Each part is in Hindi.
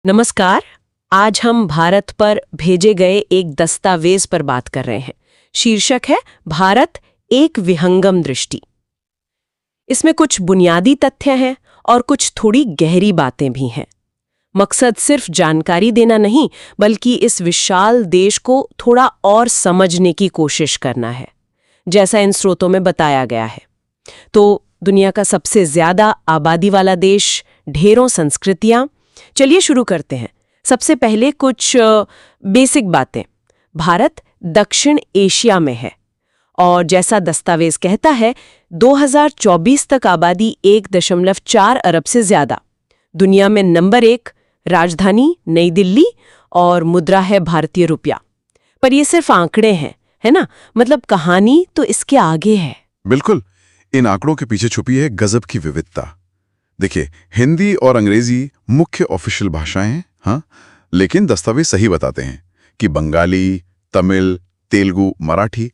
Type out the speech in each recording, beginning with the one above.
नमस्कार। आज हम भारत पर भेजे गए एक दस्तावेज पर बात कर रहे हैं। शीर्षक है भारत एक विहंगम दृष्टि। इसमें कुछ बुनियादी तथ्य हैं और कुछ थोड़ी गहरी बातें भी हैं। मकसद सिर्फ जानकारी देना नहीं, बल्कि इस विशाल देश को थोड़ा और समझने की कोशिश करना है, जैसा इन स्रोतों में बताया गया है। तो दुनिया का सबसे ज्यादा आबादी वाला देश, ढेरों संस्कृतियां। चलिए शुरू करते हैं। सबसे पहले कुछ बेसिक बातें। भारत दक्षिण एशिया में है और जैसा दस्तावेज कहता है 2024 तक आबादी 1.4 अरब से ज्यादा। दुनिया में नंबर 1, राजधानी नई दिल्ली और मुद्रा है भारतीय रुपया। पर ये सिर्फ आंकड़े हैं, है ना? मतलब कहानी तो इसके आगे है। बिल्कुल, इन आंकड़ों के पीछे छुपी है गजब की विविधता। देखिए, हिंदी और अंग्रेजी मुख्य ऑफिशियल भाषाएं हैं, हाँ, लेकिन दस्तावेज सही बताते हैं कि बंगाली, तमिल, तेलुगु, मराठी,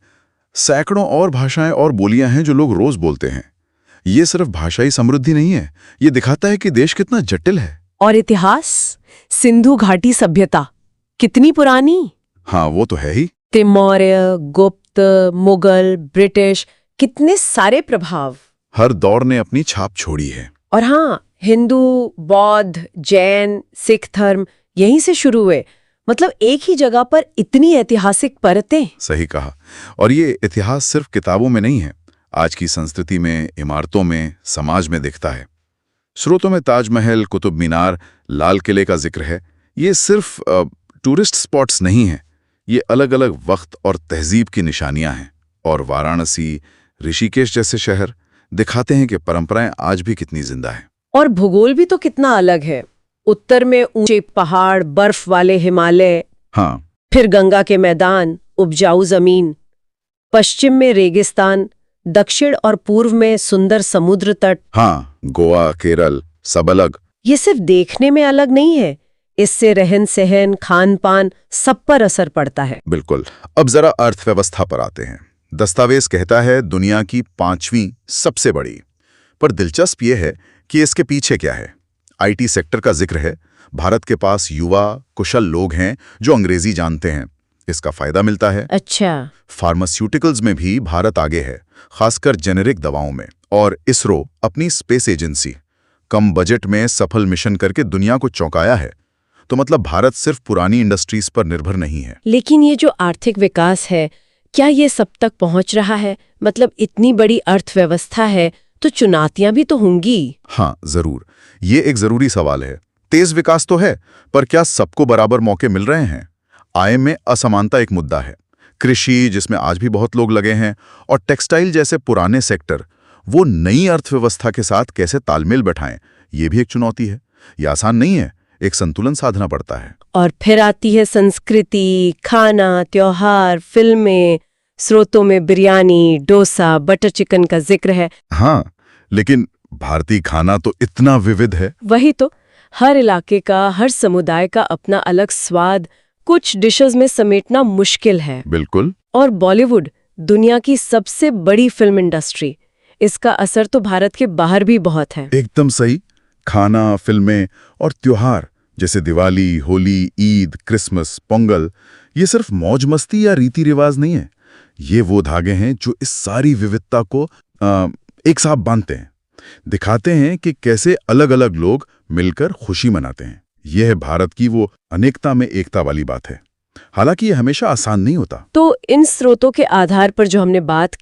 सैकड़ों और भाषाएं और बोलियां हैं जो लोग रोज बोलते हैं। ये सिर्फ भाषाई समृद्धि नहीं है, ये दिखाता है कि देश कितना जटिल है। और इतिहास, सिंधु घाटी सभ्यता कितनी पुरानी। हाँ, वो तो है ही। मौर्य, गुप्त, मुगल, ब्रिटिश, कितने सारे प्रभाव। हर दौर ने अपनी छाप छोड़ी है। और हाँ, हिंदू, बौद्ध, जैन, सिख धर्म यहीं से शुरू हुए। मतलब एक ही जगह पर इतनी ऐतिहासिक परतें। सही कहा। और ये इतिहास सिर्फ किताबों में नहीं है, आज की संस्कृति में, इमारतों में, समाज में दिखता है। स्रोतों में ताजमहल, कुतुब मीनार, लाल किले का जिक्र है। ये सिर्फ टूरिस्ट स्पॉट्स नहीं हैं, ये अलग अलग वक्त और तहजीब की निशानियां हैं। और वाराणसी, ऋषिकेश जैसे शहर दिखाते हैं कि परंपराएं आज भी कितनी जिंदा हैं। और भूगोल भी तो कितना अलग है। उत्तर में ऊंचे पहाड़, बर्फ वाले हिमालय, हाँ, फिर गंगा के मैदान, उपजाऊ जमीन। पश्चिम में रेगिस्तान, दक्षिण और पूर्व में सुंदर समुद्र तट। हाँ, गोवा, केरल, सब अलग। ये सिर्फ देखने में अलग नहीं है, इससे रहन सहन, खान पान सब पर असर पड़ता है। बिल्कुल। अब जरा अर्थव्यवस्था पर आते हैं। दस्तावेज कहता है दुनिया की 5वीं सबसे बड़ी। पर दिलचस्प यह है कि इसके पीछे क्या है। आईटी सेक्टर का जिक्र है। भारत के पास युवा, कुशल लोग हैं जो अंग्रेजी जानते हैं, इसका फायदा मिलता है। अच्छा। फार्मास्यूटिकल्स में भी भारत आगे है, खासकर जेनेरिक दवाओं में। और इसरो अपनी स्पेस एजेंसी कम बजट में सफल मिशन करके दुनिया को चौंकाया है। तो मतलब भारत सिर्फ पुरानी इंडस्ट्रीज पर निर्भर नहीं है। लेकिन ये जो आर्थिक विकास है, क्या ये सब तक पहुंच रहा है? मतलब इतनी बड़ी अर्थव्यवस्था है तो चुनौतियां भी तो होंगी। हाँ, जरूर। ये एक जरूरी सवाल है। तेज विकास तो है, पर क्या सबको बराबर मौके मिल रहे हैं? आय में असमानता एक मुद्दा है। कृषि, जिसमें आज भी बहुत लोग लगे हैं, और टेक्सटाइल जैसे पुराने सेक्टर, वो नई अर्थव्यवस्था के साथ कैसे तालमेल बैठाएं, ये भी एक चुनौती है। ये आसान नहीं है, एक संतुलन साधना पड़ता है। और फिर आती है संस्कृति, खाना, त्योहार, फिल्में। स्रोतों में बिरयानी, डोसा, बटर चिकन का जिक्र है। हाँ, लेकिन भारतीय खाना तो इतना विविध है। वही तो, हर इलाके का, हर समुदाय का अपना अलग स्वाद कुछ डिशेस में समेटना मुश्किल है। बिल्कुल। और बॉलीवुड, दुनिया की सबसे बड़ी फिल्म इंडस्ट्री, इसका असर तो भारत के बाहर भी बहुत है। एकदम सही। खाना, फिल्में और त्योहार जैसे दिवाली, होली, ईद, क्रिसमस, पोंगल, ये सिर्फ मौज मस्ती या रीति रिवाज नहीं है। ये वो धागे हैं जो इस सारी विविधता को एक साथ बांधते हैं, दिखाते हैं कि कैसे अलग अलग लोग मिलकर खुशी मनाते हैं। यह है भारत की वो अनेकता में एकता वाली बात है। हालांकि ये हमेशा आसान नहीं होता। तो इन स्रोतों के आधार पर जो हमने बात